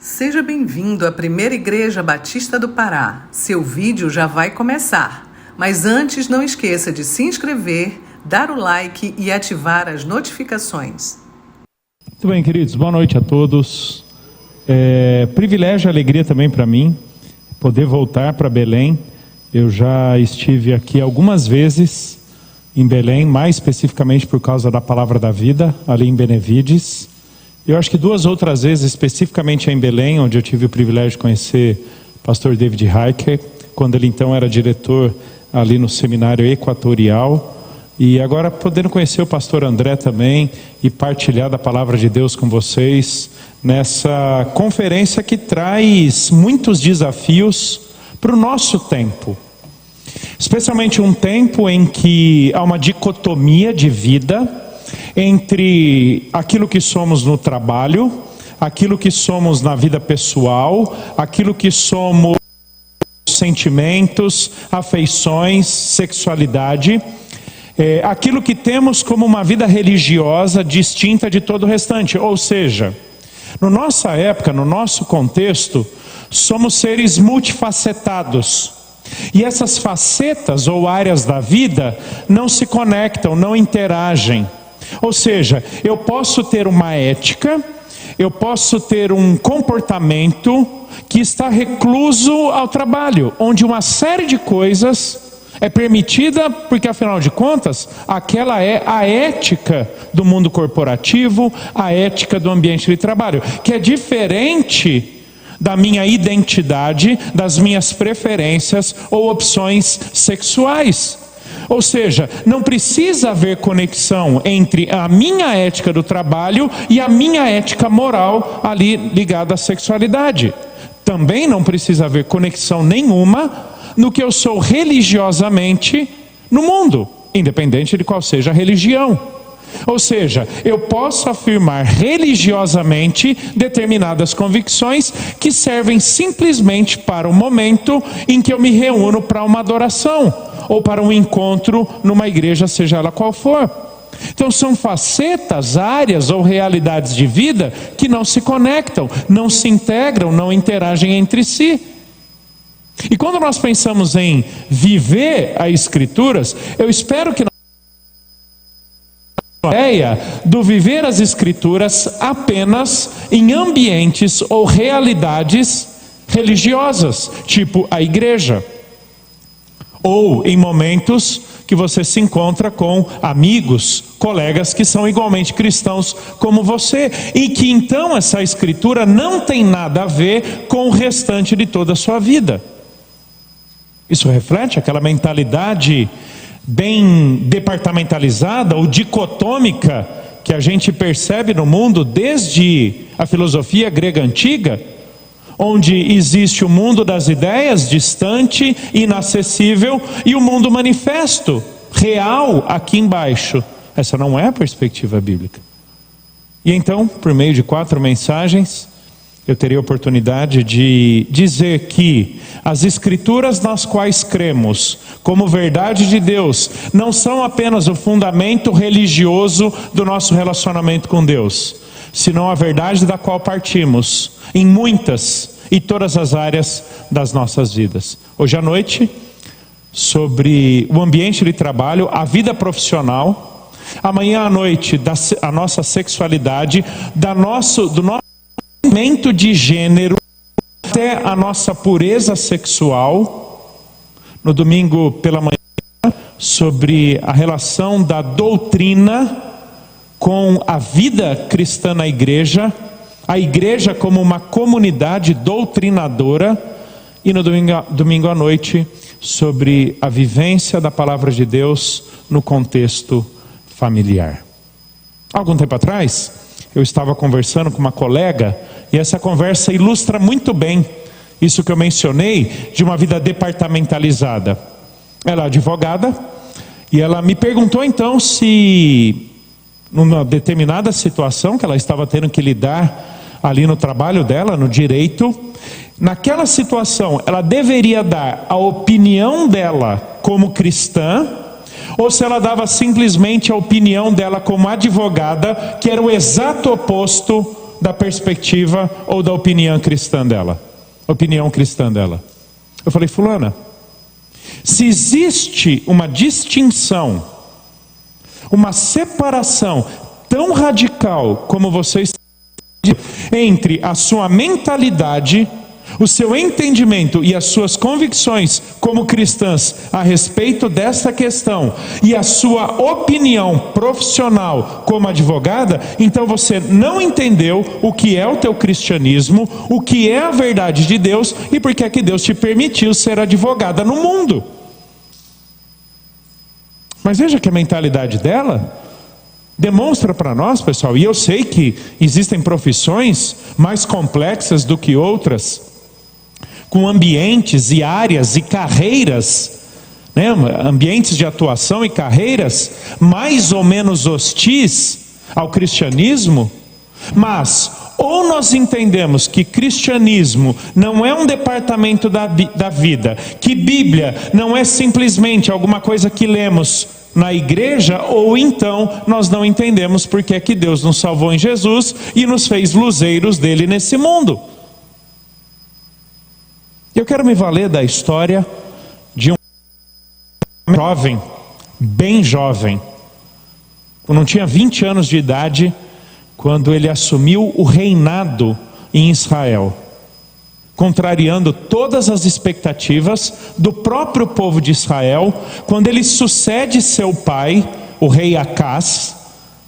Seja bem-vindo à Primeira Igreja Batista do Pará. Seu vídeo já vai começar. Mas antes, não esqueça de se inscrever, dar o like e ativar as notificações. Muito bem, queridos. Boa noite a todos. Privilégio e alegria também para mim poder voltar para Belém. Eu já estive aqui algumas vezes em Belém, mais especificamente por causa da Palavra da Vida, ali em Benevides. Eu acho que 2 outras vezes, especificamente em Belém, onde eu tive o privilégio de conhecer o pastor David Heiker, quando ele então era diretor ali no Seminário Equatorial. E agora podendo conhecer o pastor André também e partilhar da Palavra de Deus com vocês, nessa conferência que traz muitos desafios para o nosso tempo. Especialmente um tempo em que há uma dicotomia de vida entre aquilo que somos no trabalho, aquilo que somos na vida pessoal, aquilo que somos sentimentos, afeições, sexualidade, aquilo que temos como uma vida religiosa distinta de todo o restante. Ou seja, na nossa época, no nosso contexto, somos seres multifacetados. E essas facetas ou áreas da vida não se conectam, não interagem. Ou seja, eu posso ter uma ética, eu posso ter um comportamento que está recluso ao trabalho, onde uma série de coisas é permitida, porque afinal de contas, aquela é a ética do mundo corporativo, a ética do ambiente de trabalho, que é diferente da minha identidade, das minhas preferências ou opções sexuais. Ou seja, não precisa haver conexão entre a minha ética do trabalho e a minha ética moral ali ligada à sexualidade. Também não precisa haver conexão nenhuma no que eu sou religiosamente no mundo, independente de qual seja a religião. Ou seja, eu posso afirmar religiosamente determinadas convicções que servem simplesmente para o momento em que eu me reúno para uma adoração ou para um encontro numa igreja, seja ela qual for. Então são facetas, áreas ou realidades de vida que não se conectam, não se integram, não interagem entre si. E quando nós pensamos em viver as Escrituras, eu espero que a ideia do viver as Escrituras apenas em ambientes ou realidades religiosas, tipo a igreja. Ou em momentos que você se encontra com amigos, colegas que são igualmente cristãos como você. E que então essa Escritura não tem nada a ver com o restante de toda a sua vida. Isso reflete aquela mentalidade bem departamentalizada ou dicotômica que a gente percebe no mundo desde a filosofia grega antiga, onde existe o mundo das ideias, distante, inacessível, e o mundo manifesto, real, aqui embaixo. Essa não é a perspectiva bíblica. E então, por meio de 4 mensagens, eu teria a oportunidade de dizer que as Escrituras nas quais cremos, como verdade de Deus, não são apenas o fundamento religioso do nosso relacionamento com Deus, senão a verdade da qual partimos em muitas e todas as áreas das nossas vidas. Hoje à noite, sobre o ambiente de trabalho, a vida profissional. Amanhã à noite, a nossa sexualidade, do nosso elemento de gênero até a nossa pureza sexual. No domingo pela manhã, sobre a relação da doutrina com a vida cristã na igreja, a igreja como uma comunidade doutrinadora. E no domingo à noite, sobre a vivência da palavra de Deus no contexto familiar. Algum tempo atrás, eu estava conversando com uma colega, e essa conversa ilustra muito bem isso que eu mencionei, de uma vida departamentalizada. Ela é advogada, e ela me perguntou então se, numa determinada situação que ela estava tendo que lidar ali no trabalho dela, no direito, naquela situação ela deveria dar a opinião dela como cristã, ou se ela dava simplesmente a opinião dela como advogada, que era o exato oposto da perspectiva ou da opinião cristã dela. Eu falei, fulana, se existe uma distinção, uma separação tão radical como você está entre a sua mentalidade, o seu entendimento e as suas convicções como cristãs a respeito dessa questão e a sua opinião profissional como advogada, então você não entendeu o que é o teu cristianismo, o que é a verdade de Deus e por que é que Deus te permitiu ser advogada no mundo. Mas veja que a mentalidade dela demonstra para nós, pessoal, e eu sei que existem profissões mais complexas do que outras, com ambientes e áreas e carreiras, né, ambientes de atuação e carreiras mais ou menos hostis ao cristianismo, mas ou nós entendemos que cristianismo não é um departamento da vida, que Bíblia não é simplesmente alguma coisa que lemos na igreja, ou então nós não entendemos porque é que Deus nos salvou em Jesus e nos fez luzeiros dele nesse mundo. Eu quero me valer da história de um jovem, bem jovem, não tinha 20 anos de idade, quando ele assumiu o reinado em Israel, contrariando todas as expectativas do próprio povo de Israel, quando ele sucede seu pai, o rei Acás.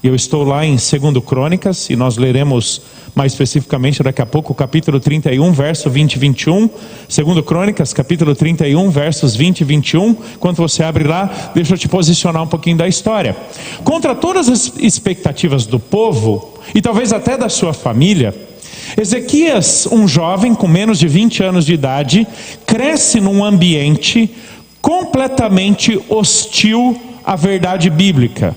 Eu estou lá em 2 Crônicas, e nós leremos mais especificamente daqui a pouco o capítulo 31, verso 20 e 21. 2 Crônicas, capítulo 31, versos 20 e 21. Quando você abre lá, deixa eu te posicionar um pouquinho da história. Contra todas as expectativas do povo, e talvez até da sua família, Ezequias, um jovem com menos de 20 anos de idade, cresce num ambiente completamente hostil à verdade bíblica,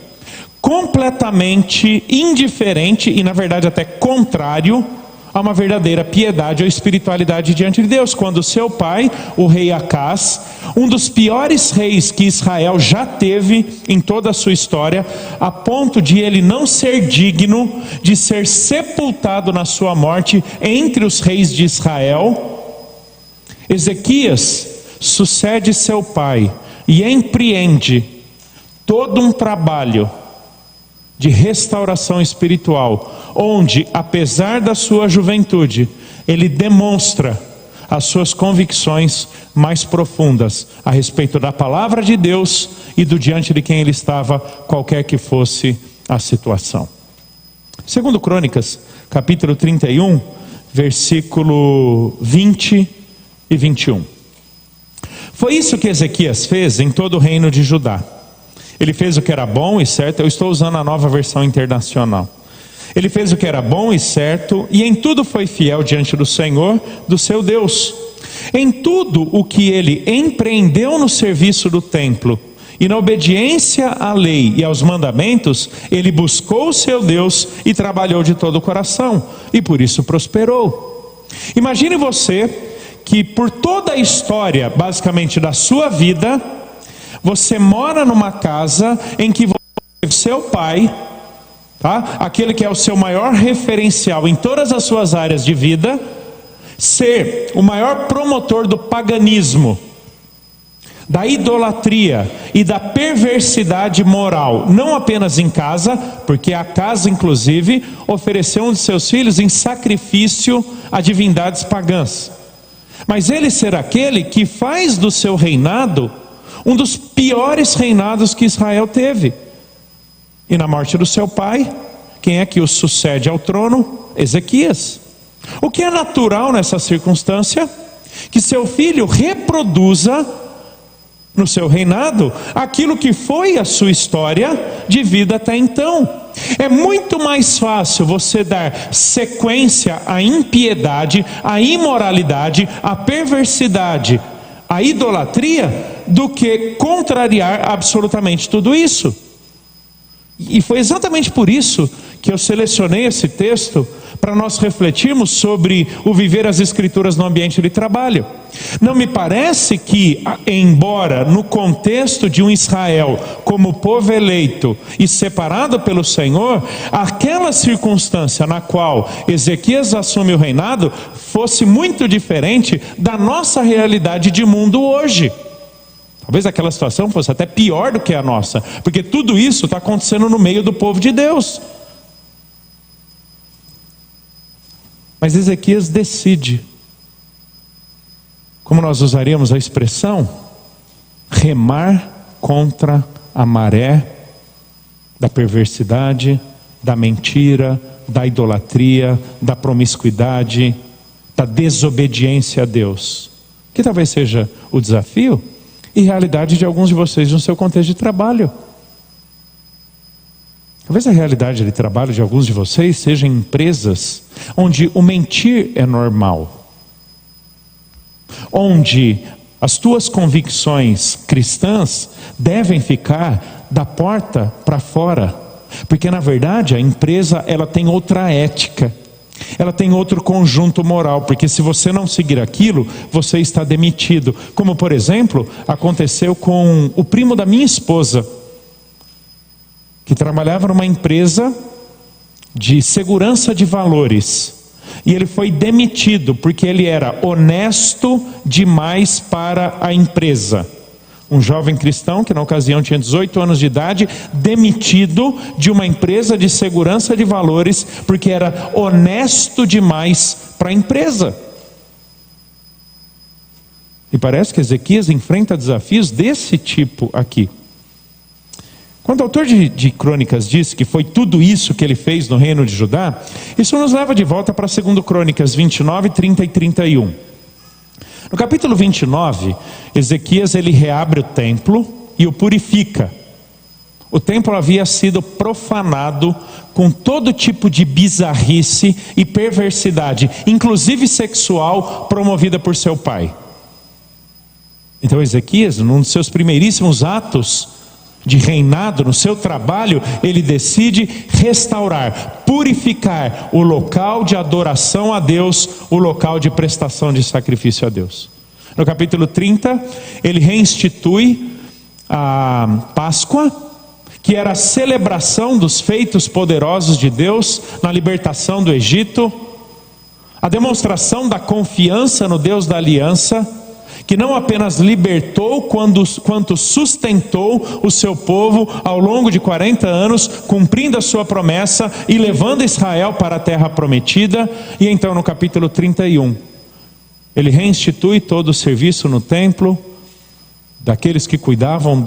completamente indiferente e na verdade até contrário a uma verdadeira piedade ou espiritualidade diante de Deus. Quando seu pai, o rei Acás, um dos piores reis que Israel já teve em toda a sua história, a ponto de ele não ser digno de ser sepultado na sua morte entre os reis de Israel, Ezequias sucede seu pai e empreende todo um trabalho de restauração espiritual, onde, apesar da sua juventude, ele demonstra as suas convicções mais profundas a respeito da palavra de Deus e do diante de quem ele estava, qualquer que fosse a situação. 2 Crônicas, capítulo 31, versículo 20 e 21. Foi isso que Ezequias fez em todo o reino de Judá. Ele fez o que era bom e certo. Eu estou usando a Nova Versão Internacional. Ele fez o que era bom e certo, e em tudo foi fiel diante do Senhor, do seu Deus. Em tudo o que ele empreendeu no serviço do templo, e na obediência à lei e aos mandamentos, ele buscou o seu Deus e trabalhou de todo o coração, e por isso prosperou. Imagine você que por toda a história, basicamente da sua vida, você mora numa casa em que seu pai, tá? Aquele que é o seu maior referencial em todas as suas áreas de vida, ser o maior promotor do paganismo, da idolatria e da perversidade moral, não apenas em casa, porque a casa inclusive ofereceu um de seus filhos em sacrifício a divindades pagãs, mas ele ser aquele que faz do seu reinado um dos piores reinados que Israel teve. E na morte do seu pai, quem é que o sucede ao trono? Ezequias. O que é natural nessa circunstância? Que seu filho reproduza no seu reinado aquilo que foi a sua história de vida até então. É muito mais fácil você dar sequência à impiedade, à imoralidade, à perversidade, à idolatria, do que contrariar absolutamente tudo isso. E foi exatamente por isso que eu selecionei esse texto para nós refletirmos sobre o viver as Escrituras no ambiente de trabalho. Não me parece que, embora no contexto de um Israel como povo eleito e separado pelo Senhor, aquela circunstância na qual Ezequias assume o reinado fosse muito diferente da nossa realidade de mundo hoje. Talvez aquela situação fosse até pior do que a nossa, porque tudo isso está acontecendo no meio do povo de Deus. Mas Ezequias decide, como nós usaríamos a expressão, remar contra a maré da perversidade, da mentira, da idolatria, da promiscuidade, da desobediência a Deus, que talvez seja o desafio e realidade de alguns de vocês no seu contexto de trabalho. Talvez a realidade de trabalho de alguns de vocês seja em empresas onde o mentir é normal, onde as tuas convicções cristãs devem ficar da porta para fora, porque na verdade a empresa ela tem outra ética, ela tem outro conjunto moral, porque se você não seguir aquilo, você está demitido. Como por exemplo, aconteceu com o primo da minha esposa, que trabalhava numa empresa de segurança de valores, e ele foi demitido porque ele era honesto demais para a empresa. Um jovem cristão que na ocasião tinha 18 anos de idade, demitido de uma empresa de segurança de valores porque era honesto demais para a empresa. E parece que Ezequias enfrenta desafios desse tipo aqui. Quando o autor de Crônicas diz que foi tudo isso que ele fez no reino de Judá, isso nos leva de volta para 2 Crônicas 29, 30 e 31. No capítulo 29, Ezequias ele reabre o templo e o purifica. O templo havia sido profanado com todo tipo de bizarrice e perversidade, inclusive sexual, promovida por seu pai. Então Ezequias, num dos seus primeiríssimos atos de reinado, no seu trabalho, ele decide restaurar, purificar o local de adoração a Deus, o local de prestação de sacrifício a Deus. No capítulo 30, ele reinstitui a Páscoa, que era a celebração dos feitos poderosos de Deus na libertação do Egito, a demonstração da confiança no Deus da aliança, que não apenas libertou, quanto sustentou o seu povo ao longo de 40 anos, cumprindo a sua promessa e levando Israel para a terra prometida. E então no capítulo 31, ele reinstitui todo o serviço no templo, daqueles que cuidavam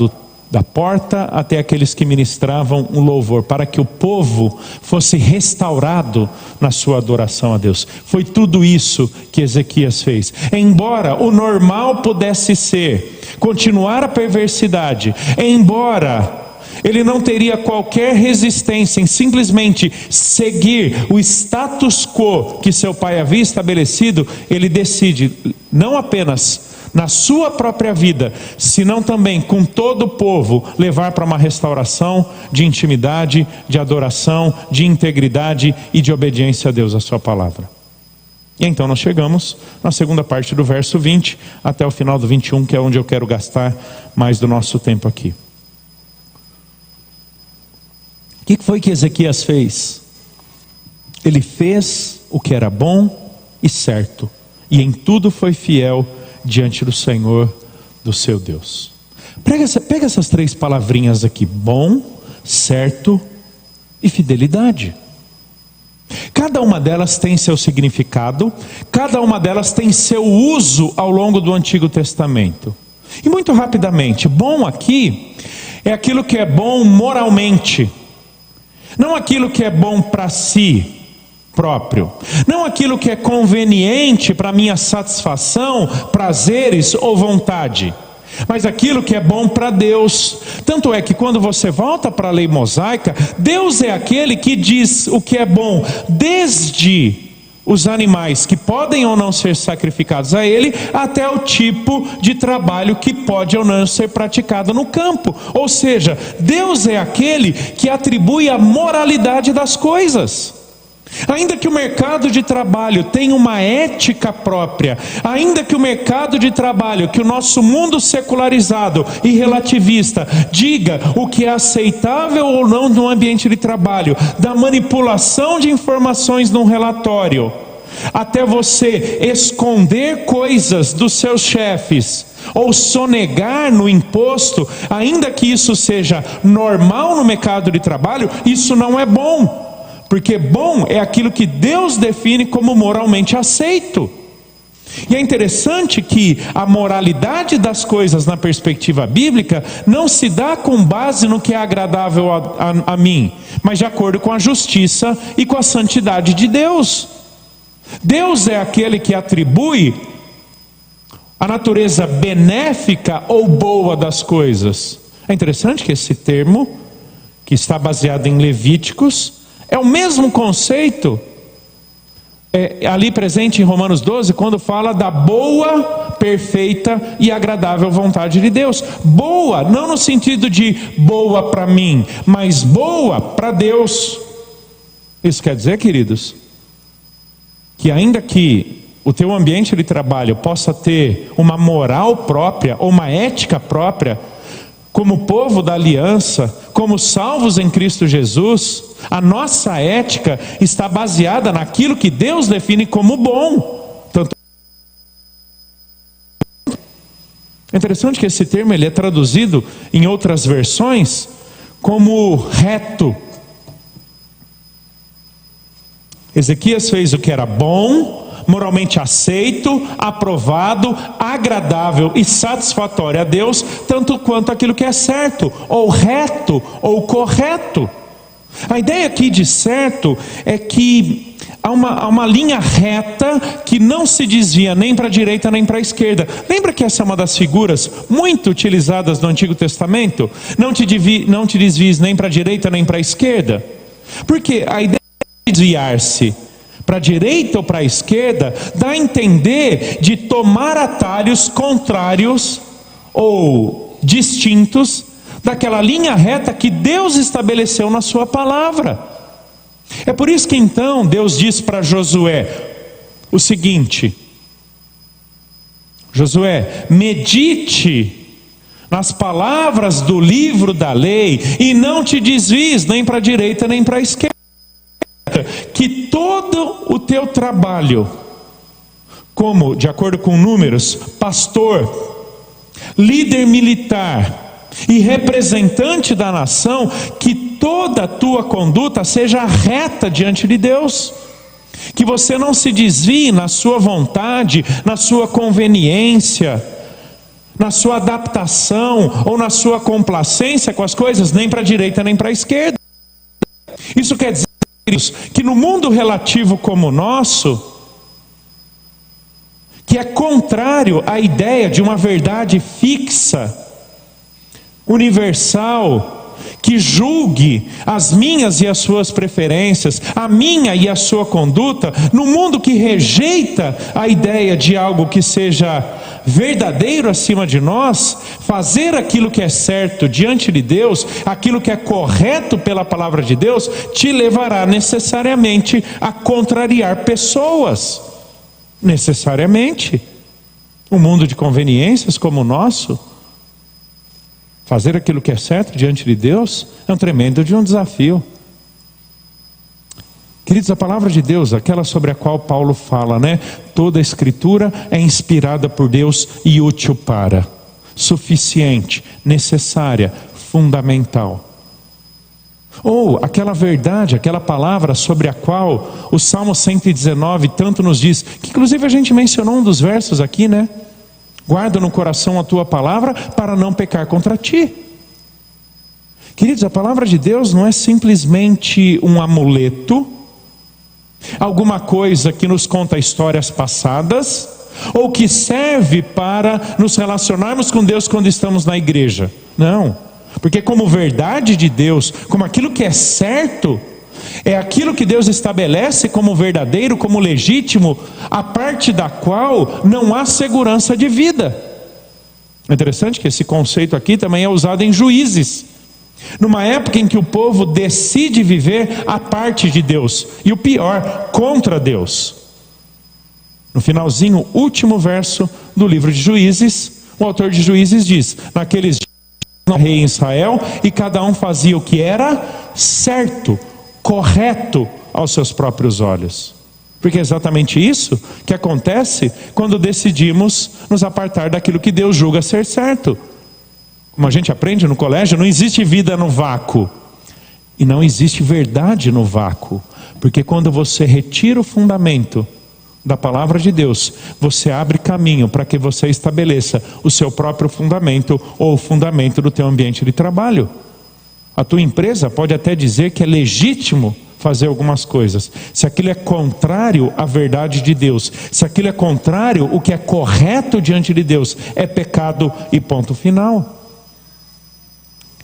da porta até aqueles que ministravam um louvor, para que o povo fosse restaurado na sua adoração a Deus. Foi tudo isso que Ezequias fez. Embora o normal pudesse ser continuar a perversidade, embora ele não teria qualquer resistência em simplesmente seguir o status quo que seu pai havia estabelecido, ele decide não apenas na sua própria vida, senão também com todo o povo, levar para uma restauração de intimidade, de adoração, de integridade e de obediência a Deus, a sua palavra. E então nós chegamos na segunda parte do verso 20 até o final do 21, que é onde eu quero gastar mais do nosso tempo aqui. O que foi que Ezequias fez? Ele fez o que era bom e certo, e em tudo foi fiel diante do Senhor, do seu Deus. Pega essas 3 palavrinhas aqui: bom, certo e fidelidade. Cada uma delas tem seu significado, cada uma delas tem seu uso ao longo do Antigo Testamento. E muito rapidamente, bom aqui é aquilo que é bom moralmente, não aquilo que é bom para si próprio, não aquilo que é conveniente para minha satisfação, prazeres ou vontade, mas aquilo que é bom para Deus. Tanto é que quando você volta para a lei mosaica, Deus é aquele que diz o que é bom desde os animais que podem ou não ser sacrificados a ele, até o tipo de trabalho que pode ou não ser praticado no campo. Ou seja, Deus é aquele que atribui a moralidade das coisas. Ainda que o mercado de trabalho tenha uma ética própria, ainda que o mercado de trabalho, que o nosso mundo secularizado e relativista diga o que é aceitável ou não no ambiente de trabalho, da manipulação de informações num relatório, até você esconder coisas dos seus chefes, ou sonegar no imposto, ainda que isso seja normal no mercado de trabalho, isso não é bom. Porque bom é aquilo que Deus define como moralmente aceito. E é interessante que a moralidade das coisas na perspectiva bíblica não se dá com base no que é agradável a mim, mas de acordo com a justiça e com a santidade de Deus. Deus é aquele que atribui a natureza benéfica ou boa das coisas. É interessante que esse termo, que está baseado em Levíticos, é o mesmo conceito ali presente em Romanos 12, quando fala da boa, perfeita e agradável vontade de Deus. Boa, não no sentido de boa para mim, mas boa para Deus. Isso quer dizer, queridos, que ainda que o teu ambiente de trabalho possa ter uma moral própria ou uma ética própria, como povo da aliança, como salvos em Cristo Jesus, a nossa ética está baseada naquilo que Deus define como bom. Tanto é interessante que esse termo ele é traduzido em outras versões como reto. Ezequias fez o que era bom, moralmente aceito, aprovado, agradável e satisfatório a Deus, tanto quanto aquilo que é certo, ou reto, ou correto. A ideia aqui de certo é que há uma linha reta que não se desvia nem para a direita nem para a esquerda. Lembra que essa é uma das figuras muito utilizadas no Antigo Testamento? Não te desvies nem para a direita nem para a esquerda. Porque a ideia de desviar-se para a direita ou para a esquerda dá a entender de tomar atalhos contrários ou distintos daquela linha reta que Deus estabeleceu na sua palavra. É por isso que então Deus diz para Josué o seguinte: Josué, medite nas palavras do livro da lei e não te desvies nem para a direita nem para a esquerda, que todo o teu trabalho, como, de acordo com Números, pastor, líder militar e representante da nação, que toda a tua conduta seja reta diante de Deus, que você não se desvie na sua vontade, na sua conveniência, na sua adaptação ou na sua complacência com as coisas, nem para a direita nem para a esquerda. Isso quer dizer que no mundo relativo como o nosso, que é contrário à ideia de uma verdade fixa, universal, que julgue as minhas e as suas preferências, a minha e a sua conduta, no mundo que rejeita a ideia de algo que seja verdadeiro acima de nós, fazer aquilo que é certo diante de Deus, aquilo que é correto pela palavra de Deus, te levará necessariamente a contrariar pessoas. Necessariamente. Um mundo de conveniências como o nosso, fazer aquilo que é certo diante de Deus é um tremendo desafio. Queridos, a palavra de Deus, aquela sobre a qual Paulo fala, toda a escritura é inspirada por Deus e útil para, suficiente, necessária, fundamental. Ou aquela verdade, aquela palavra sobre a qual o Salmo 119 tanto nos diz, que inclusive a gente mencionou um dos versos aqui, guarda no coração a tua palavra para não pecar contra ti. Queridos, a palavra de Deus não é simplesmente um amuleto, alguma coisa que nos conta histórias passadas, ou que serve para nos relacionarmos com Deus quando estamos na igreja. Não, porque como verdade de Deus, como aquilo que é certo, é aquilo que Deus estabelece como verdadeiro, como legítimo, a parte da qual não há segurança de vida. É interessante que esse conceito aqui também é usado em Juízes, numa época em que o povo decide viver a parte de Deus, e o pior, contra Deus. No finalzinho, último verso do livro de Juízes, o autor de Juízes diz: naqueles dias não rei em Israel, e cada um fazia o que era certo, correto aos seus próprios olhos. Porque é exatamente isso que acontece quando decidimos nos apartar daquilo que Deus julga ser certo. Como a gente aprende no colégio, não existe vida no vácuo. E não existe verdade no vácuo. Porque quando você retira o fundamento da palavra de Deus, você abre caminho para que você estabeleça o seu próprio fundamento, ou o fundamento do teu ambiente de trabalho. A tua empresa pode até dizer que é legítimo fazer algumas coisas. Se aquilo é contrário à verdade de Deus, se aquilo é contrário ao que é correto diante de Deus, é pecado e ponto final.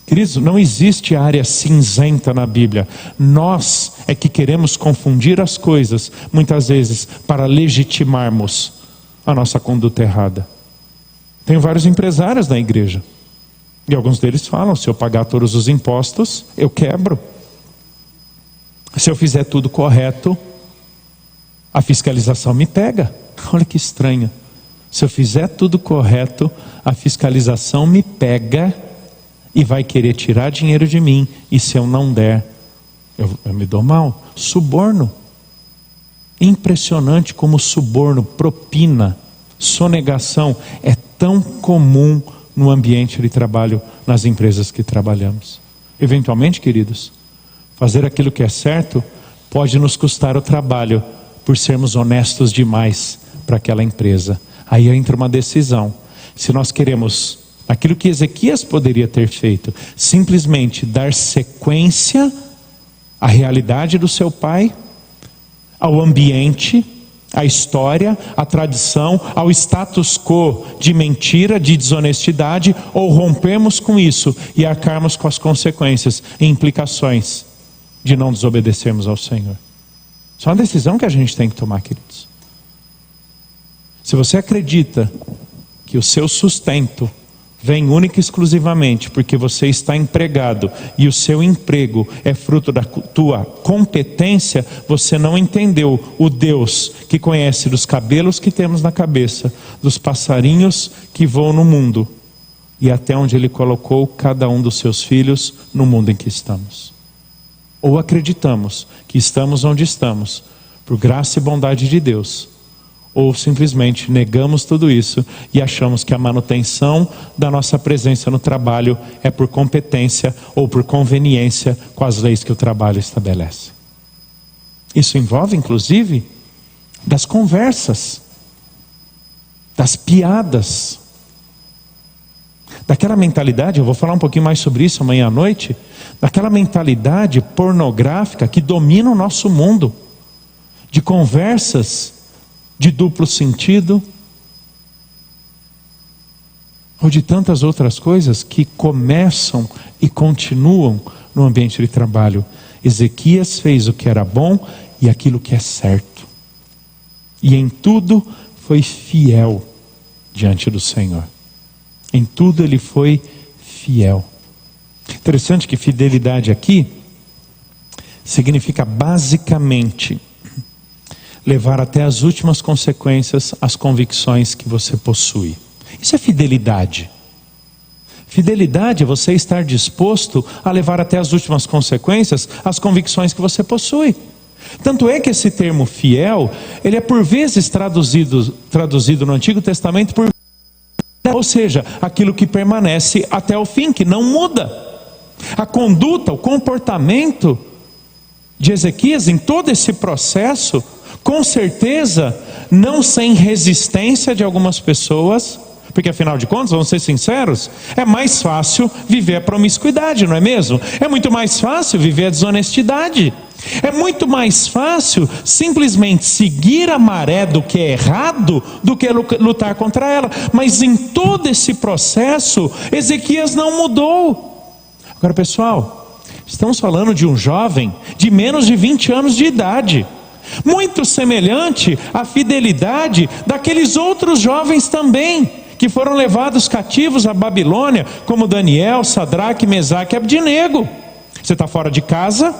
Queridos, não existe área cinzenta na Bíblia. Nós é que queremos confundir as coisas, muitas vezes, para legitimarmos a nossa conduta errada. Tenho vários empresários na igreja, e alguns deles falam: se eu pagar todos os impostos, eu quebro. Se eu fizer tudo correto, a fiscalização me pega. Olha que estranho. Se eu fizer tudo correto, a fiscalização me pega e vai querer tirar dinheiro de mim, e se eu não der, eu me dou mal. Suborno. Impressionante como suborno, propina, sonegação é tão comum no ambiente de trabalho, nas empresas que trabalhamos. Eventualmente, queridos, fazer aquilo que é certo pode nos custar o trabalho, por sermos honestos demais para aquela empresa. Aí entra uma decisão. Se nós queremos aquilo que Ezequias poderia ter feito, simplesmente dar sequência à realidade do seu pai, ao ambiente, à história, à tradição, ao status quo de mentira, de desonestidade, ou rompermos com isso e arcarmos com as consequências e implicações de não desobedecermos ao Senhor. Isso é uma decisão que a gente tem que tomar, queridos. Se você acredita que o seu sustento vem única e exclusivamente porque você está empregado e o seu emprego é fruto da tua competência, você não entendeu o Deus que conhece dos cabelos que temos na cabeça, dos passarinhos que voam no mundo e até onde Ele colocou cada um dos seus filhos no mundo em que estamos. Ou acreditamos que estamos onde estamos por graça e bondade de Deus, ou simplesmente negamos tudo isso e achamos que a manutenção da nossa presença no trabalho é por competência ou por conveniência com as leis que o trabalho estabelece. Isso envolve, inclusive, das conversas, das piadas, daquela mentalidade, eu vou falar um pouquinho mais sobre isso amanhã à noite, daquela mentalidade pornográfica que domina o nosso mundo, de conversas de duplo sentido, ou de tantas outras coisas que começam e continuam no ambiente de trabalho. Ezequias fez o que era bom e aquilo que é certo, e em tudo foi fiel diante do Senhor. Em tudo ele foi fiel. Interessante que fidelidade aqui significa basicamente levar até as últimas consequências as convicções que você possui. Isso é fidelidade. Fidelidade é você estar disposto a levar até as últimas consequências as convicções que você possui. Tanto é que esse termo fiel, ele é por vezes traduzido no Antigo Testamento por, ou seja, aquilo que permanece até o fim, que não muda. A conduta, o comportamento de Ezequias em todo esse processo, com certeza não sem resistência de algumas pessoas, porque afinal de contas, vamos ser sinceros, é mais fácil viver a promiscuidade, não é mesmo? É muito mais fácil viver a desonestidade. É muito mais fácil simplesmente seguir a maré do que é errado do que lutar contra ela. Mas em todo esse processo, Ezequias não mudou. Agora, pessoal, Estamos falando de um jovem de menos de 20 anos de idade, muito semelhante à fidelidade daqueles outros jovens também, que foram levados cativos à Babilônia, como Daniel, Sadraque, Mesaque e Abdinego. Você está fora de casa,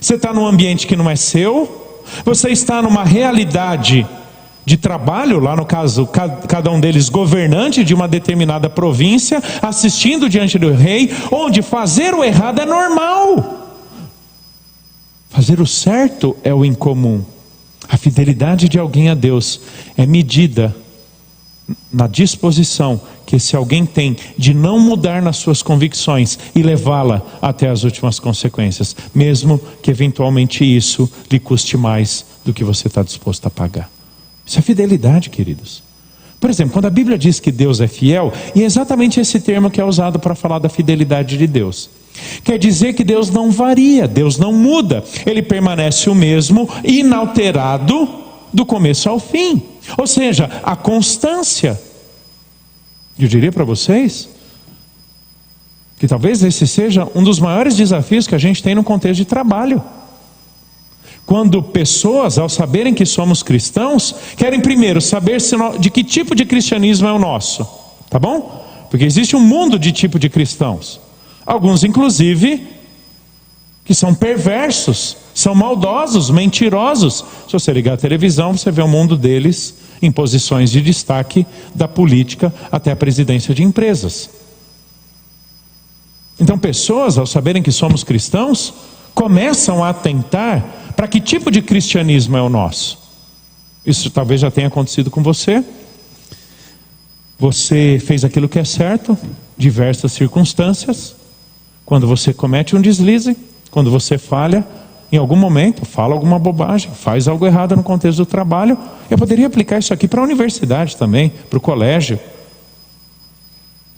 você está num ambiente que não é seu, você está numa realidade de trabalho, lá no caso, cada um deles governante de uma determinada província, assistindo diante do rei, onde fazer o errado é normal. Fazer o certo é o incomum. A fidelidade de alguém a Deus é medida na disposição que esse alguém tem de não mudar nas suas convicções e levá-la até as últimas consequências, mesmo que eventualmente isso lhe custe mais do que você está disposto a pagar. Isso é fidelidade, queridos. Por exemplo, quando a Bíblia diz que Deus é fiel, e é exatamente esse termo que é usado para falar da fidelidade de Deus. Quer dizer que Deus não varia, Deus não muda. Ele permanece o mesmo, inalterado, do começo ao fim. Ou seja, a constância. Eu diria para vocês que talvez esse seja um dos maiores desafios que a gente tem no contexto de trabalho. Quando pessoas, ao saberem que somos cristãos, querem primeiro saber de que tipo de cristianismo é o nosso, tá bom? Porque existe um mundo de tipo de cristãos. Alguns inclusive que são perversos, são maldosos, mentirosos. Se você ligar a televisão, você vê o mundo deles em posições de destaque, da política até a presidência de empresas. Então pessoas, ao saberem que somos cristãos, começam a atentar para que tipo de cristianismo é o nosso. Isso talvez já tenha acontecido com você. Você fez aquilo que é certo, diversas circunstâncias. Quando você comete um deslize, quando você falha, em algum momento, fala alguma bobagem, faz algo errado no contexto do trabalho. Eu poderia aplicar isso aqui para a universidade também, para o colégio.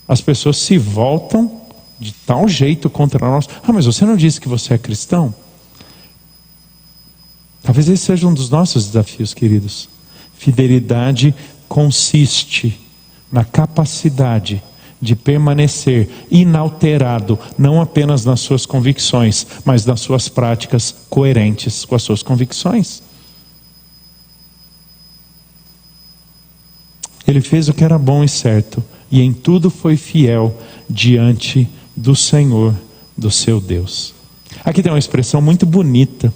As pessoas se voltam de tal jeito contra nós. Mas você não disse que você é cristão? Talvez esse seja um dos nossos desafios, queridos. Fidelidade consiste na capacidade de permanecer inalterado, não apenas nas suas convicções, mas nas suas práticas coerentes com as suas convicções. Ele fez o que era bom e certo, e em tudo foi fiel diante do Senhor, do seu Deus. Aqui tem uma expressão muito bonita.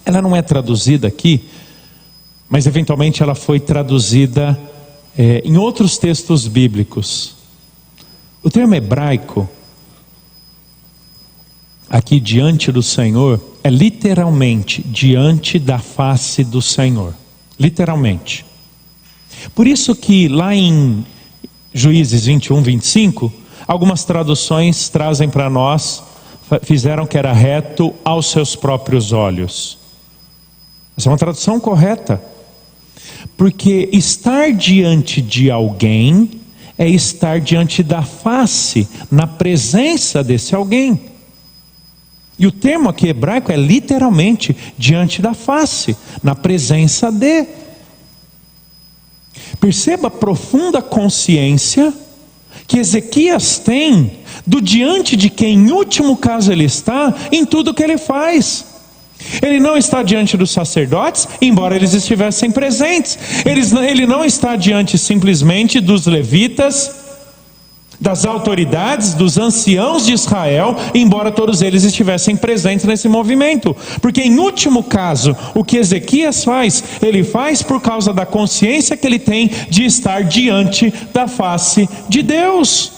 Ela não é traduzida aqui, mas eventualmente ela foi traduzida em outros textos bíblicos. O termo hebraico, aqui diante do Senhor, é literalmente diante da face do Senhor. Literalmente. Por isso que lá em Juízes 21, 25, algumas traduções trazem para nós, fizeram que era reto aos seus próprios olhos. Essa é uma tradução correta. Porque estar diante de alguém é estar diante da face, na presença desse alguém. E o termo aqui hebraico é literalmente diante da face, na presença de. Perceba a profunda consciência que Ezequias tem do diante de quem, em último caso, ele está em tudo que ele faz. Ele não está diante dos sacerdotes, embora eles estivessem presentes. Ele não está diante simplesmente dos levitas, das autoridades, dos anciãos de Israel, embora todos eles estivessem presentes nesse movimento. Porque em último caso, o que Ezequias faz, ele faz por causa da consciência que ele tem de estar diante da face de Deus.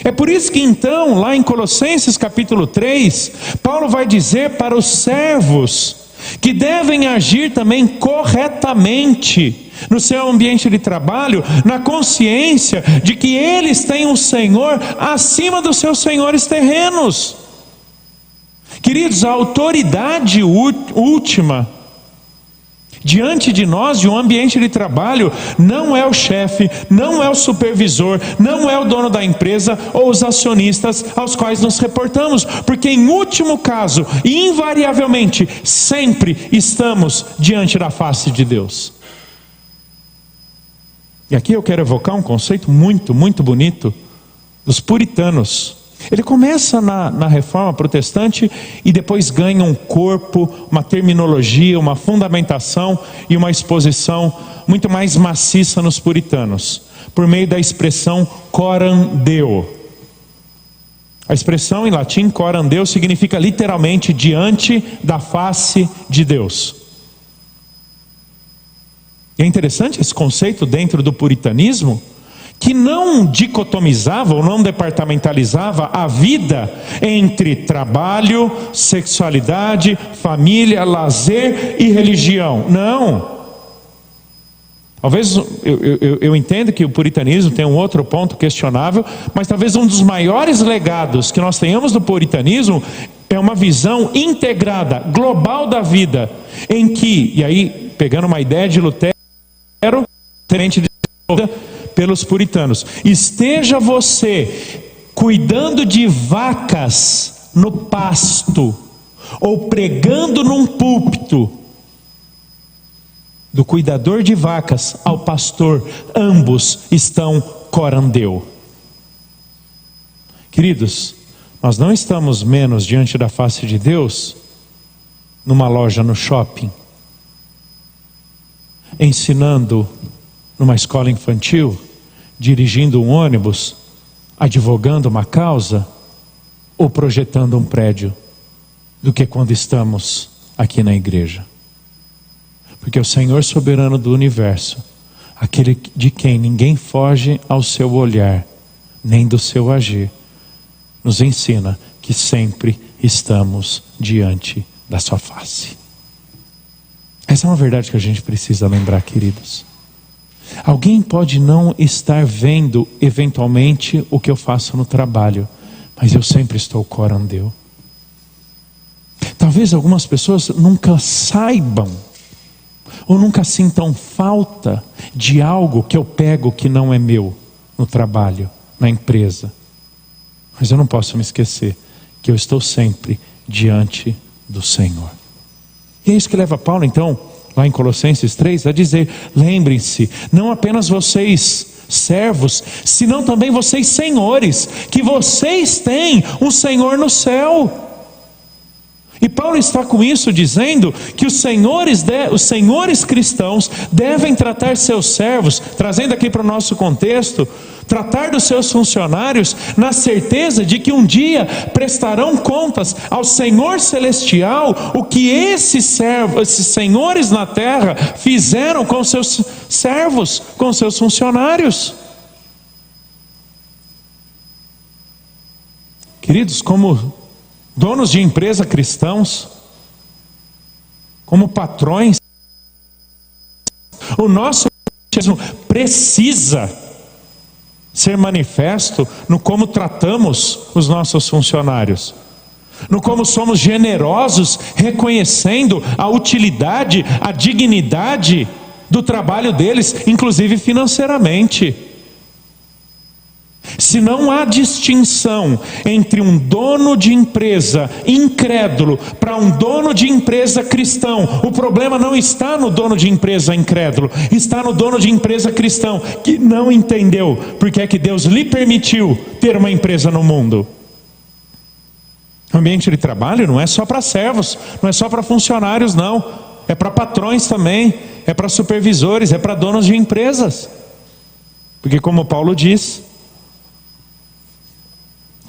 É por isso que então, lá em Colossenses capítulo 3, Paulo vai dizer para os servos que devem agir também corretamente no seu ambiente de trabalho, na consciência de que eles têm um Senhor acima dos seus senhores terrenos. Queridos, a autoridade última diante de nós, de um ambiente de trabalho, não é o chefe, não é o supervisor, não é o dono da empresa ou os acionistas aos quais nos reportamos, porque em último caso, invariavelmente, sempre estamos diante da face de Deus. E aqui eu quero evocar um conceito muito, muito bonito dos puritanos. Ele começa na reforma protestante e depois ganha um corpo, uma terminologia, uma fundamentação e uma exposição muito mais maciça nos puritanos, por meio da expressão coram Deo. A expressão em latim coram Deo significa literalmente diante da face de Deus. E é interessante esse conceito dentro do puritanismo, que não dicotomizava ou não departamentalizava a vida entre trabalho, sexualidade, família, lazer e religião. Não. Talvez eu entendo que o puritanismo tem um outro ponto questionável, mas talvez um dos maiores legados que nós tenhamos do puritanismo é uma visão integrada, global da vida, em que, e aí pegando uma ideia de Lutero, diferente de pelos puritanos, esteja você cuidando de vacas no pasto ou pregando num púlpito, do cuidador de vacas ao pastor, ambos estão coram Deo. Queridos, nós não estamos menos diante da face de Deus numa loja no shopping, ensinando numa escola infantil, dirigindo um ônibus, advogando uma causa ou projetando um prédio, do que quando estamos aqui na igreja. Porque o Senhor soberano do universo, aquele de quem ninguém foge ao seu olhar, nem do seu agir, nos ensina que sempre estamos diante da sua face. Essa é uma verdade que a gente precisa lembrar, queridos. Alguém pode não estar vendo eventualmente o que eu faço no trabalho, mas eu sempre estou coram Deo. Talvez algumas pessoas nunca saibam ou nunca sintam falta de algo que eu pego que não é meu no trabalho, na empresa. Mas eu não posso me esquecer que eu estou sempre diante do Senhor. E é isso que leva Paulo então, lá em Colossenses 3, a dizer: lembrem-se, não apenas vocês servos, senão também vocês senhores, que vocês têm um Senhor no céu. E Paulo está com isso dizendo que os senhores cristãos devem tratar seus servos, trazendo aqui para o nosso contexto, tratar dos seus funcionários na certeza de que um dia prestarão contas ao Senhor celestial o que esses senhores na terra fizeram com seus servos, com seus funcionários. Queridos, como donos de empresa cristãos, como patrões, o nosso precisa ser manifesto no como tratamos os nossos funcionários, no como somos generosos, reconhecendo a utilidade, a dignidade do trabalho deles, inclusive financeiramente. Se não há distinção entre um dono de empresa incrédulo para um dono de empresa cristão, o problema não está no dono de empresa incrédulo, está no dono de empresa cristão, que não entendeu porque é que Deus lhe permitiu ter uma empresa no mundo. O ambiente de trabalho não é só para servos, não é só para funcionários, não. É para patrões também, é para supervisores, é para donos de empresas. Porque como Paulo diz,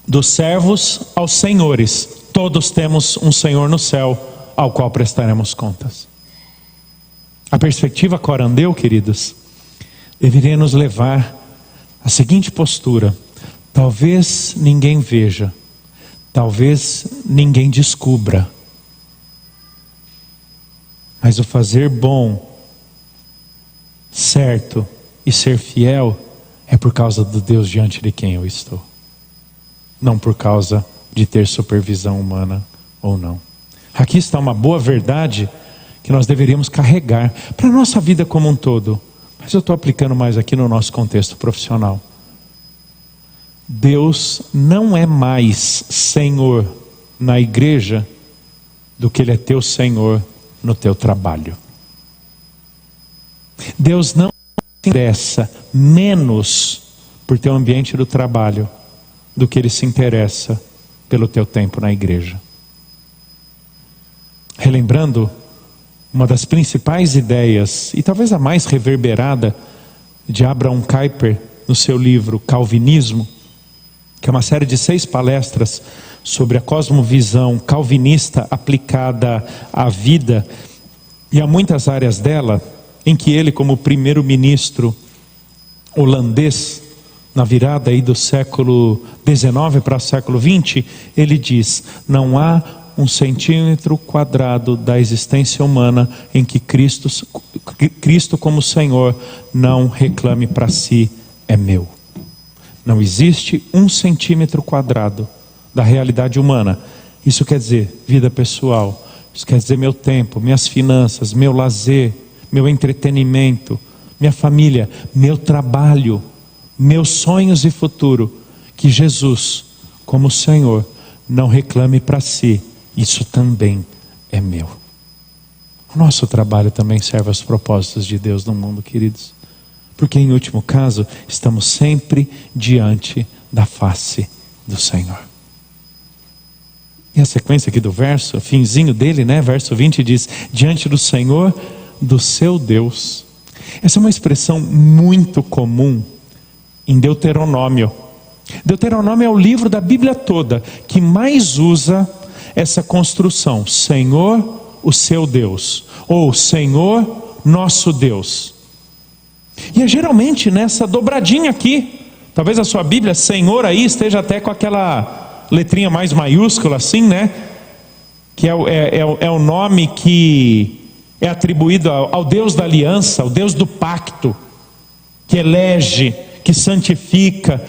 dos servos aos senhores, todos temos um Senhor no céu, ao qual prestaremos contas. A perspectiva coram Deo, queridos, deveria nos levar à seguinte postura: talvez ninguém veja, talvez ninguém descubra, mas o fazer bom, certo e ser fiel é por causa do Deus diante de quem eu estou, não por causa de ter supervisão humana ou não. Aqui está uma boa verdade que nós deveríamos carregar para a nossa vida como um todo, mas eu estou aplicando mais aqui no nosso contexto profissional. Deus não é mais Senhor na igreja do que Ele é teu Senhor no teu trabalho. Deus não se interessa menos por teu ambiente do trabalho do que Ele se interessa pelo teu tempo na igreja. Relembrando uma das principais ideias, e talvez a mais reverberada, de Abraham Kuyper no seu livro Calvinismo, que é uma série de 6 palestras sobre a cosmovisão calvinista aplicada à vida e a muitas áreas dela, em que ele, como primeiro-ministro holandês, na virada aí do século XIX para o século XX, ele diz: não há 1 centímetro quadrado da existência humana em que Cristo como Senhor não reclame para si, é meu. Não existe 1 centímetro quadrado da realidade humana. Isso quer dizer vida pessoal, isso quer dizer meu tempo, minhas finanças, meu lazer, meu entretenimento, minha família, meu trabalho, meus sonhos e futuro, que Jesus, como Senhor, não reclame para si, isso também é meu. O nosso trabalho também serve aos propósitos de Deus no mundo, queridos, porque em último caso, estamos sempre diante da face do Senhor. E a sequência aqui do verso, finzinho dele, verso 20 diz: diante do Senhor, do seu Deus. Essa é uma expressão muito comum em Deuteronômio. Deuteronômio é o livro da Bíblia toda que mais usa essa construção: Senhor, o seu Deus, ou Senhor, nosso Deus. E é geralmente nessa dobradinha aqui. Talvez a sua Bíblia, Senhor, aí esteja até com aquela letrinha mais maiúscula assim, que é o nome que é atribuído ao Deus da aliança, ao Deus do pacto, que elege, que santifica,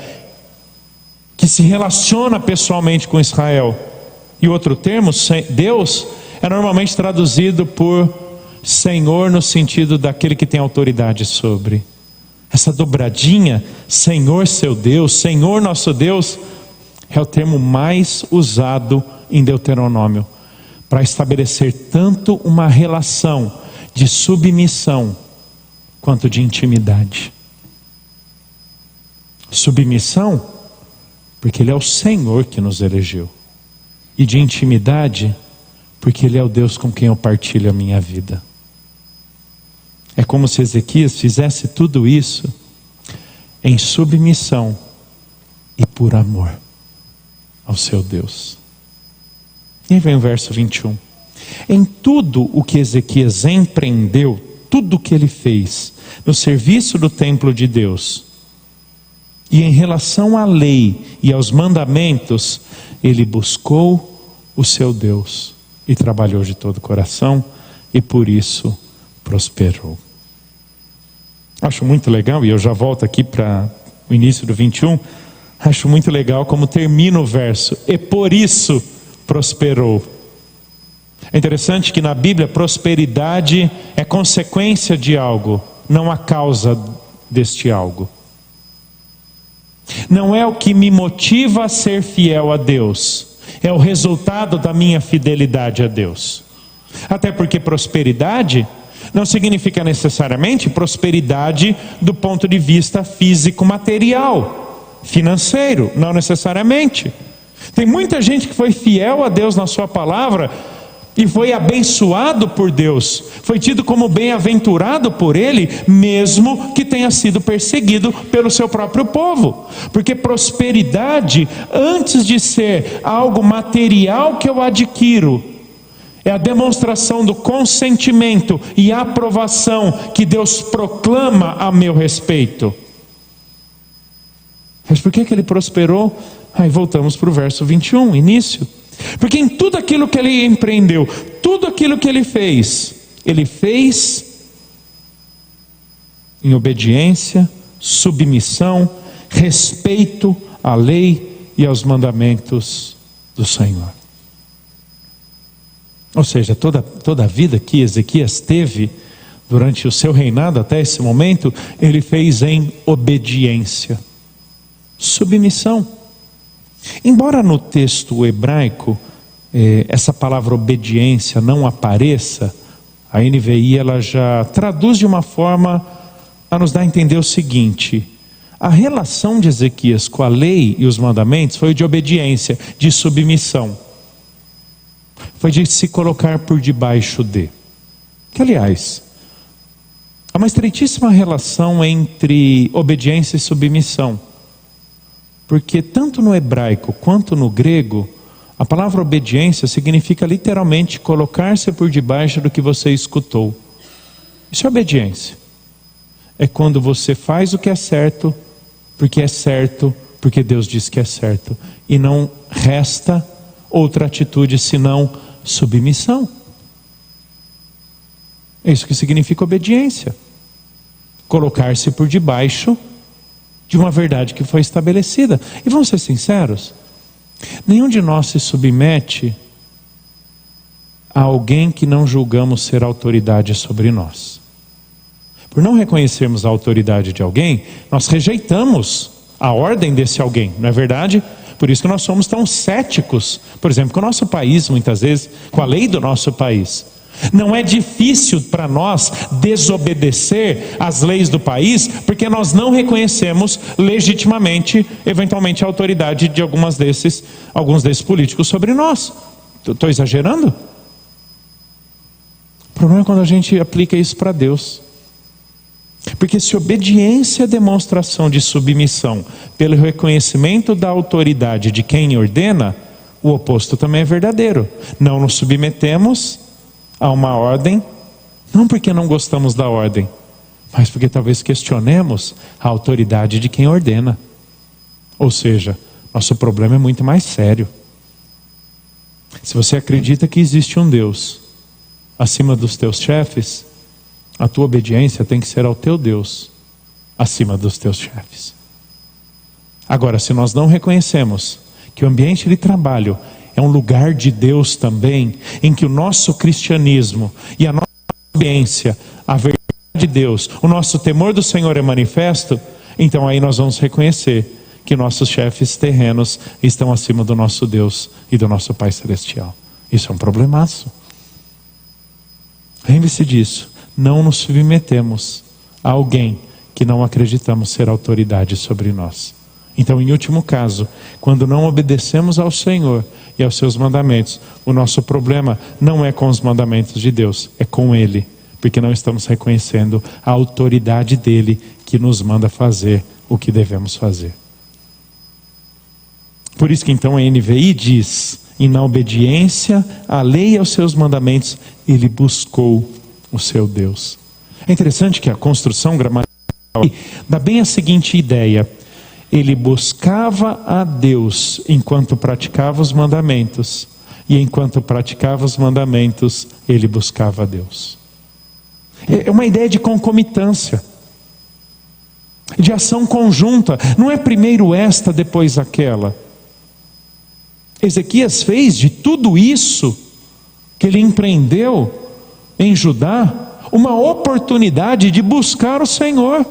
que se relaciona pessoalmente com Israel. E outro termo, Deus, é normalmente traduzido por Senhor no sentido daquele que tem autoridade sobre. Essa dobradinha, Senhor seu Deus, Senhor nosso Deus, é o termo mais usado em Deuteronômio para estabelecer tanto uma relação de submissão quanto de intimidade. Submissão, porque Ele é o Senhor que nos elegeu, e de intimidade, porque Ele é o Deus com quem eu partilho a minha vida. É como se Ezequias fizesse tudo isso em submissão e por amor ao seu Deus. E aí vem o verso 21. Em tudo o que Ezequias empreendeu, tudo o que ele fez no serviço do templo de Deus, e em relação à lei e aos mandamentos, ele buscou o seu Deus e trabalhou de todo o coração, e por isso prosperou. Acho muito legal, e eu já volto aqui para o início do 21, acho muito legal como termina o verso: e por isso prosperou. É interessante que na Bíblia prosperidade é consequência de algo, não a causa deste algo. Não é o que me motiva a ser fiel a Deus, é o resultado da minha fidelidade a Deus. Até porque prosperidade não significa necessariamente prosperidade do ponto de vista físico, material, financeiro, não necessariamente. Tem muita gente que foi fiel a Deus na sua palavra e foi abençoado por Deus, foi tido como bem-aventurado por Ele, mesmo que tenha sido perseguido pelo seu próprio povo. Porque prosperidade, antes de ser algo material que eu adquiro, é a demonstração do consentimento e aprovação que Deus proclama a meu respeito. Mas por que ele prosperou? Aí voltamos para o verso 21, início. Porque em tudo aquilo que ele empreendeu, tudo aquilo que ele fez em obediência, submissão, respeito à lei e aos mandamentos do Senhor. Ou seja, toda a vida que Ezequias teve durante o seu reinado até esse momento, ele fez em obediência, submissão. Embora no texto hebraico essa palavra obediência não apareça, a NVI ela já traduz de uma forma a nos dar a entender o seguinte: A relação de Ezequias com a lei e os mandamentos foi de obediência, de submissão. Foi de se colocar por debaixo de. Que, aliás, há uma estreitíssima relação entre obediência e submissão. Porque tanto no hebraico quanto no grego, a palavra obediência significa literalmente colocar-se por debaixo do que você escutou. Isso é obediência. É quando você faz o que é certo, porque Deus diz que é certo. E não resta outra atitude senão submissão. É isso que significa obediência. Colocar-se por debaixo de uma verdade que foi estabelecida. E vamos ser sinceros, nenhum de nós se submete a alguém que não julgamos ser autoridade sobre nós. Por não reconhecermos a autoridade de alguém, nós rejeitamos a ordem desse alguém, não é verdade? Por isso que nós somos tão céticos, por exemplo, com o nosso país, muitas vezes, com a lei do nosso país. Não é difícil para nós desobedecer às leis do país, porque nós não reconhecemos legitimamente, eventualmente, a autoridade de alguns desses políticos sobre nós. Estou exagerando? O problema é quando a gente aplica isso para Deus. Porque se obediência é demonstração de submissão pelo reconhecimento da autoridade de quem ordena, o oposto também é verdadeiro. Não nos submetemos a uma ordem, não porque não gostamos da ordem, mas porque talvez questionemos a autoridade de quem ordena. Ou seja, nosso problema é muito mais sério. Se você acredita que existe um Deus acima dos teus chefes, a tua obediência tem que ser ao teu Deus acima dos teus chefes. Agora, se nós não reconhecemos que o ambiente de trabalho é um lugar de Deus também, em que o nosso cristianismo e a nossa obediência à verdade de Deus, o nosso temor do Senhor é manifesto, então aí nós vamos reconhecer que nossos chefes terrenos estão acima do nosso Deus e do nosso Pai Celestial. Isso é um problemaço. Lembre-se disso. Não nos submetemos a alguém que não acreditamos ser autoridade sobre nós. Então, em último caso, quando não obedecemos ao Senhor e aos seus mandamentos, o nosso problema não é com os mandamentos de Deus, é com Ele, porque não estamos reconhecendo a autoridade dEle que nos manda fazer o que devemos fazer. Por isso que então a NVI diz, e na obediência à lei e aos seus mandamentos, ele buscou o seu Deus. É interessante que a construção gramatical dá bem a seguinte ideia: ele buscava a Deus enquanto praticava os mandamentos, e enquanto praticava os mandamentos, ele buscava a Deus. É uma ideia de concomitância, de ação conjunta. Não é primeiro esta, depois aquela. Ezequias fez de tudo isso que ele empreendeu em Judá uma oportunidade de buscar o Senhor.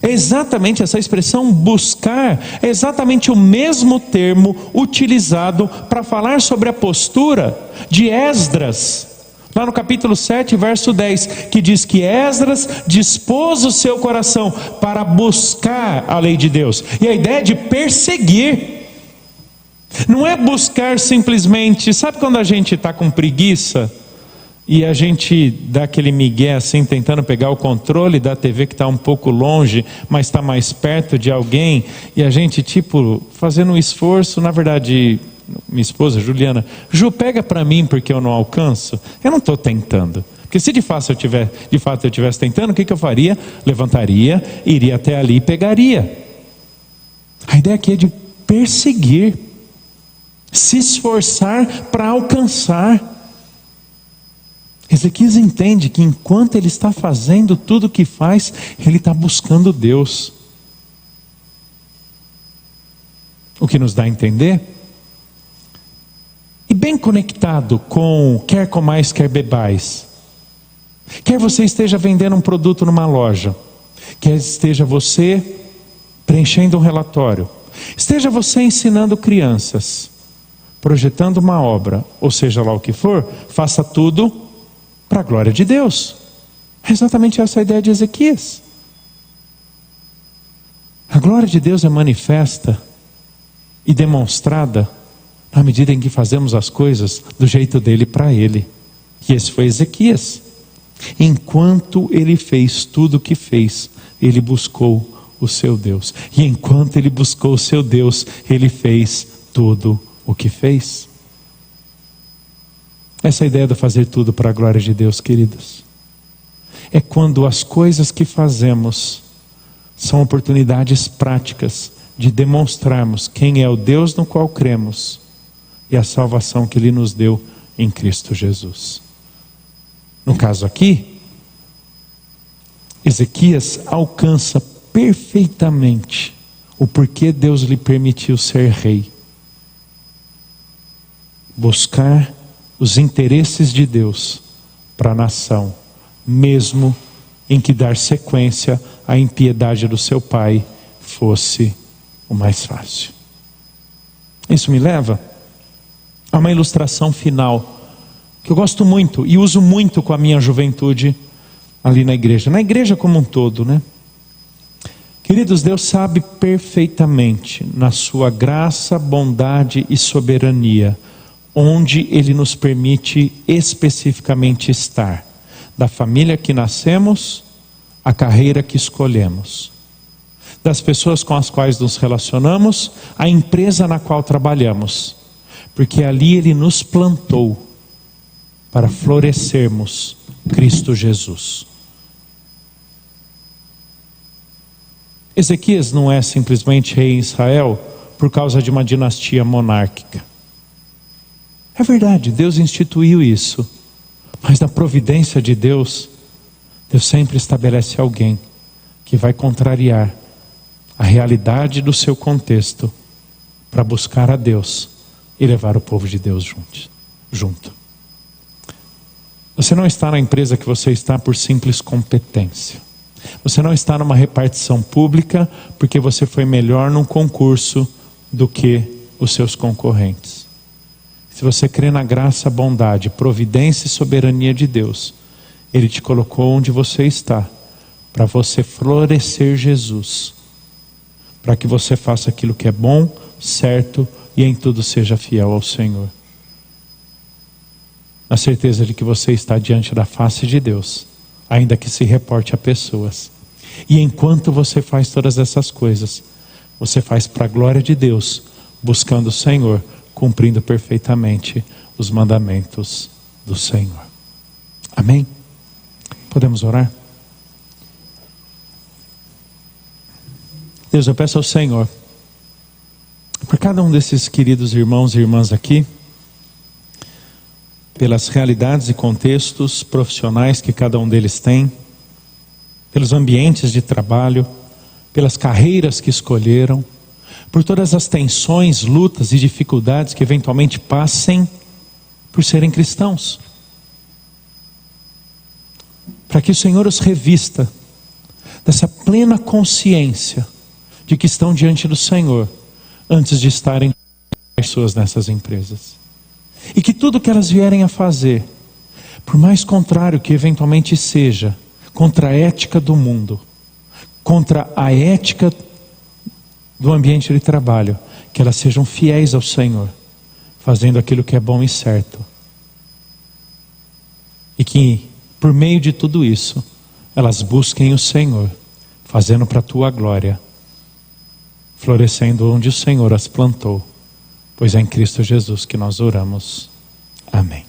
É exatamente essa expressão buscar, é exatamente o mesmo termo utilizado para falar sobre a postura de Esdras, lá no capítulo 7, verso 10, que diz que Esdras dispôs o seu coração para buscar a lei de Deus. E a ideia é de perseguir. Não é buscar simplesmente, sabe quando a gente está com preguiça e a gente dá aquele migué assim, tentando pegar o controle da TV que está um pouco longe, mas está mais perto de alguém, e a gente fazendo um esforço, na verdade, minha esposa Juliana, Ju, pega para mim porque eu não alcanço. Eu não estou tentando, porque se de fato eu estivesse tentando, o que eu faria? Levantaria, iria até ali e pegaria. A ideia aqui é de perseguir, se esforçar para alcançar. Ezequias entende que enquanto ele está fazendo tudo o que faz, ele está buscando Deus. O que nos dá a entender, e bem conectado com quer comais, quer bebais, quer você esteja vendendo um produto numa loja, quer esteja você preenchendo um relatório, esteja você ensinando crianças, projetando uma obra, ou seja lá o que for, faça tudo para a glória de Deus. É exatamente essa a ideia de Ezequias. glória de Deus é manifesta e demonstrada na medida em que fazemos as coisas do jeito dele para ele. E esse foi Ezequias. Enquanto ele fez tudo o que fez, ele buscou o seu Deus. E enquanto ele buscou o seu Deus, ele fez tudo o que fez. Essa é a ideia de fazer tudo para a glória de Deus, queridos. É quando as coisas que fazemos são oportunidades práticas de demonstrarmos quem é o Deus no qual cremos e a salvação que Ele nos deu em Cristo Jesus. No caso aqui, Ezequias alcança perfeitamente o porquê Deus lhe permitiu ser rei. Buscar os interesses de Deus para a nação, mesmo em que dar sequência à impiedade do seu pai fosse o mais fácil. Isso me leva a uma ilustração final que eu gosto muito e uso muito com a minha juventude ali na igreja como um todo, né? Queridos, Deus sabe perfeitamente, na sua graça, bondade e soberania, onde Ele nos permite especificamente estar, da família que nascemos, a carreira que escolhemos, das pessoas com as quais nos relacionamos, a empresa na qual trabalhamos, porque ali Ele nos plantou para florescermos Cristo Jesus. Ezequias não é simplesmente rei em Israel por causa de uma dinastia monárquica. É verdade, Deus instituiu isso, mas na providência de Deus, Deus sempre estabelece alguém que vai contrariar a realidade do seu contexto para buscar a Deus e levar o povo de Deus junto. Você não está na empresa que você está por simples competência. Você não está numa repartição pública porque você foi melhor num concurso do que os seus concorrentes. Se você crê na graça, bondade, providência e soberania de Deus, Ele te colocou onde você está para você florescer Jesus, para que você faça aquilo que é bom, certo e em tudo seja fiel ao Senhor. Na certeza de que você está diante da face de Deus, ainda que se reporte a pessoas. E enquanto você faz todas essas coisas, você faz para a glória de Deus, buscando o Senhor, cumprindo perfeitamente os mandamentos do Senhor. Amém? Podemos orar? Deus, eu peço ao Senhor, por cada um desses queridos irmãos e irmãs aqui, pelas realidades e contextos profissionais que cada um deles tem, pelos ambientes de trabalho, pelas carreiras que escolheram, por todas as tensões, lutas e dificuldades que eventualmente passem por serem cristãos. Para que o Senhor os revista dessa plena consciência de que estão diante do Senhor antes de estarem pessoas nessas empresas. E que tudo que elas vierem a fazer, por mais contrário que eventualmente seja, contra a ética do mundo, contra a ética do ambiente de trabalho, que elas sejam fiéis ao Senhor, fazendo aquilo que é bom e certo. E que, por meio de tudo isso, elas busquem o Senhor, fazendo para a tua glória, florescendo onde o Senhor as plantou, pois é em Cristo Jesus que nós oramos. Amém.